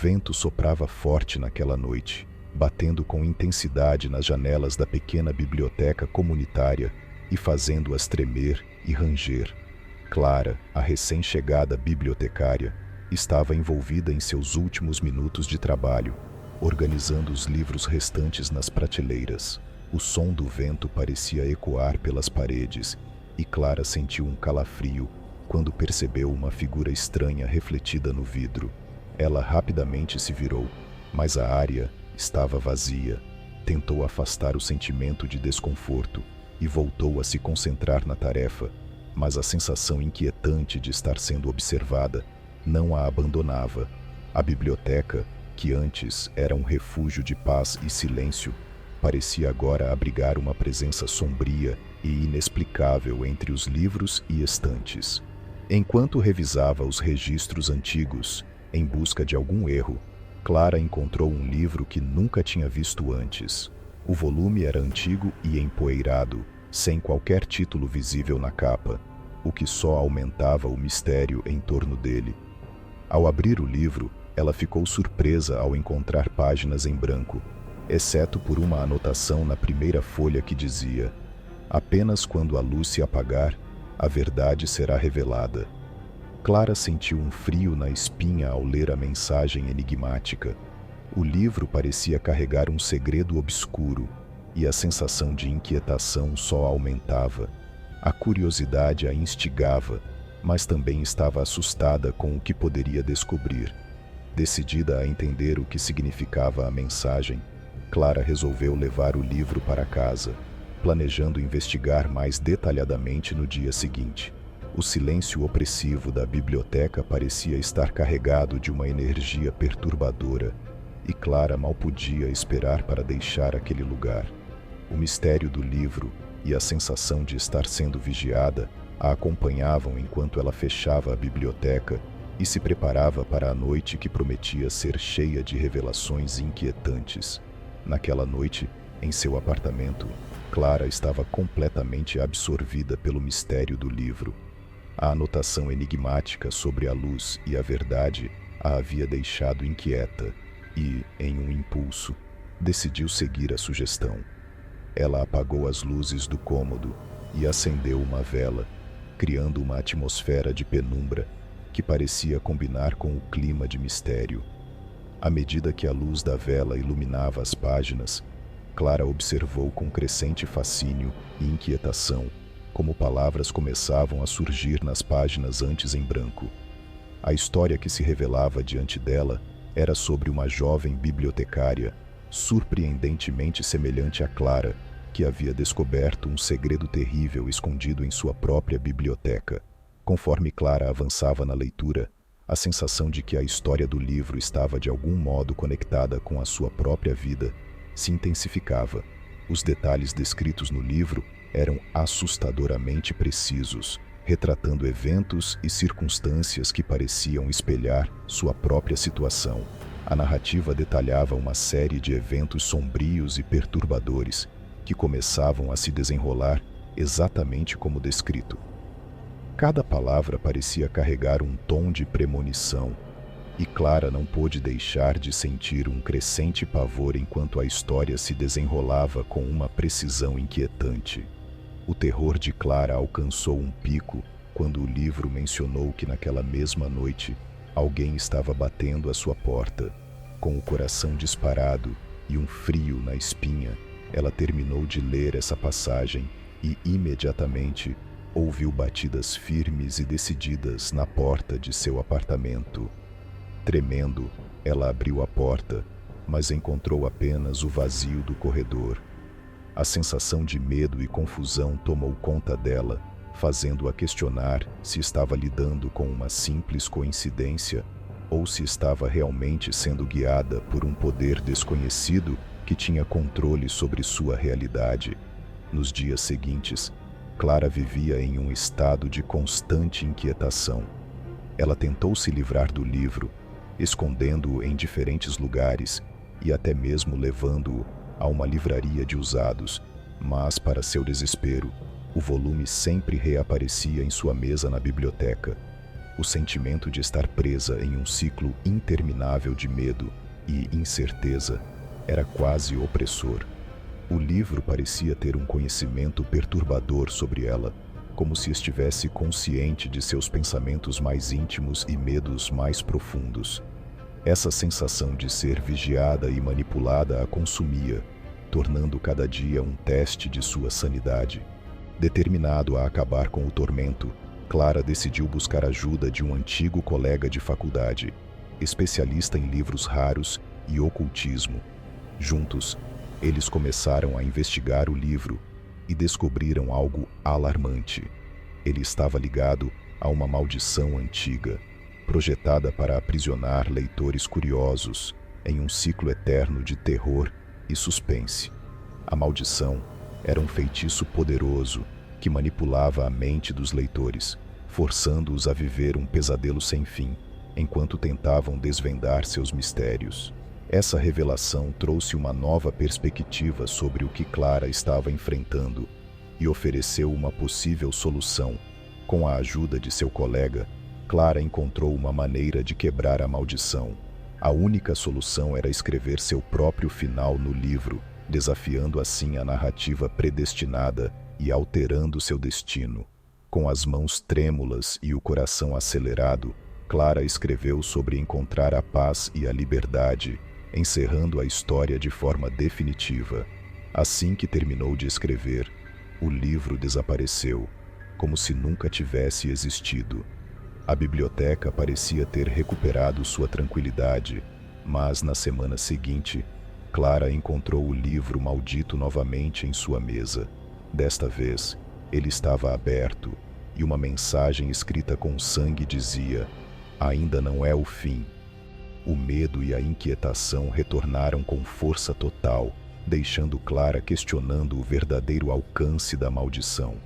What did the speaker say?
vento soprava forte naquela noite, batendo com intensidade nas janelas da pequena biblioteca comunitária e fazendo-as tremer e ranger. Clara, a recém-chegada bibliotecária, estava envolvida em seus últimos minutos de trabalho, organizando os livros restantes nas prateleiras. O som do vento parecia ecoar pelas paredes, e Clara sentiu um calafrio quando percebeu uma figura estranha refletida no vidro. Ela rapidamente se virou, mas a área estava vazia. Tentou afastar o sentimento de desconforto e voltou a se concentrar na tarefa, mas a sensação inquietante de estar sendo observada não a abandonava. A biblioteca, que antes era um refúgio de paz e silêncio, parecia agora abrigar uma presença sombria e inexplicável entre os livros e estantes. Enquanto revisava os registros antigos, em busca de algum erro, Clara encontrou um livro que nunca tinha visto antes. O volume era antigo e empoeirado, sem qualquer título visível na capa, o que só aumentava o mistério em torno dele. Ao abrir o livro, ela ficou surpresa ao encontrar páginas em branco, exceto por uma anotação na primeira folha que dizia: "Apenas quando a luz se apagar, a verdade será revelada." Clara sentiu um frio na espinha ao ler a mensagem enigmática. O livro parecia carregar um segredo obscuro, e a sensação de inquietação só aumentava. A curiosidade a instigava, mas também estava assustada com o que poderia descobrir. Decidida a entender o que significava a mensagem, Clara resolveu levar o livro para casa, planejando investigar mais detalhadamente no dia seguinte. O silêncio opressivo da biblioteca parecia estar carregado de uma energia perturbadora, e Clara mal podia esperar para deixar aquele lugar. O mistério do livro e a sensação de estar sendo vigiada a acompanhavam enquanto ela fechava a biblioteca e se preparava para a noite que prometia ser cheia de revelações inquietantes. Naquela noite, em seu apartamento, Clara estava completamente absorvida pelo mistério do livro. A anotação enigmática sobre a luz e a verdade a havia deixado inquieta e, em um impulso, decidiu seguir a sugestão. Ela apagou as luzes do cômodo e acendeu uma vela, criando uma atmosfera de penumbra que parecia combinar com o clima de mistério. À medida que a luz da vela iluminava as páginas, Clara observou com crescente fascínio e inquietação como palavras começavam a surgir nas páginas antes em branco. A história que se revelava diante dela era sobre uma jovem bibliotecária, surpreendentemente semelhante a Clara, que havia descoberto um segredo terrível escondido em sua própria biblioteca. Conforme Clara avançava na leitura, a sensação de que a história do livro estava de algum modo conectada com a sua própria vida se intensificava. Os detalhes descritos no livro eram assustadoramente precisos, retratando eventos e circunstâncias que pareciam espelhar sua própria situação. A narrativa detalhava uma série de eventos sombrios e perturbadores que começavam a se desenrolar exatamente como descrito. Cada palavra parecia carregar um tom de premonição, e Clara não pôde deixar de sentir um crescente pavor enquanto a história se desenrolava com uma precisão inquietante. O terror de Clara alcançou um pico quando o livro mencionou que naquela mesma noite alguém estava batendo à sua porta. Com o coração disparado e um frio na espinha, ela terminou de ler essa passagem e imediatamente ouviu batidas firmes e decididas na porta de seu apartamento. Tremendo, ela abriu a porta, mas encontrou apenas o vazio do corredor. A sensação de medo e confusão tomou conta dela, fazendo-a questionar se estava lidando com uma simples coincidência ou se estava realmente sendo guiada por um poder desconhecido que tinha controle sobre sua realidade. Nos dias seguintes, Clara vivia em um estado de constante inquietação. Ela tentou se livrar do livro, escondendo-o em diferentes lugares e até mesmo levando-o a uma livraria de usados, mas, para seu desespero, o volume sempre reaparecia em sua mesa na biblioteca. O sentimento de estar presa em um ciclo interminável de medo e incerteza era quase opressor. O livro parecia ter um conhecimento perturbador sobre ela, como se estivesse consciente de seus pensamentos mais íntimos e medos mais profundos. Essa sensação de ser vigiada e manipulada a consumia, tornando cada dia um teste de sua sanidade. Determinado a acabar com o tormento, Clara decidiu buscar ajuda de um antigo colega de faculdade, especialista em livros raros e ocultismo. Juntos, eles começaram a investigar o livro e descobriram algo alarmante. Ele estava ligado a uma maldição antiga, projetada para aprisionar leitores curiosos em um ciclo eterno de terror e suspense. A maldição era um feitiço poderoso que manipulava a mente dos leitores, forçando-os a viver um pesadelo sem fim, enquanto tentavam desvendar seus mistérios. Essa revelação trouxe uma nova perspectiva sobre o que Clara estava enfrentando e ofereceu uma possível solução. Com a ajuda de seu colega, Clara encontrou uma maneira de quebrar a maldição. A única solução era escrever seu próprio final no livro, desafiando assim a narrativa predestinada e alterando seu destino. Com as mãos trêmulas e o coração acelerado, Clara escreveu sobre encontrar a paz e a liberdade, encerrando a história de forma definitiva. Assim que terminou de escrever, o livro desapareceu, como se nunca tivesse existido. A biblioteca parecia ter recuperado sua tranquilidade, mas na semana seguinte, Clara encontrou o livro maldito novamente em sua mesa. Desta vez, ele estava aberto e uma mensagem escrita com sangue dizia: "Ainda não é o fim." O medo e a inquietação retornaram com força total, deixando Clara questionando o verdadeiro alcance da maldição.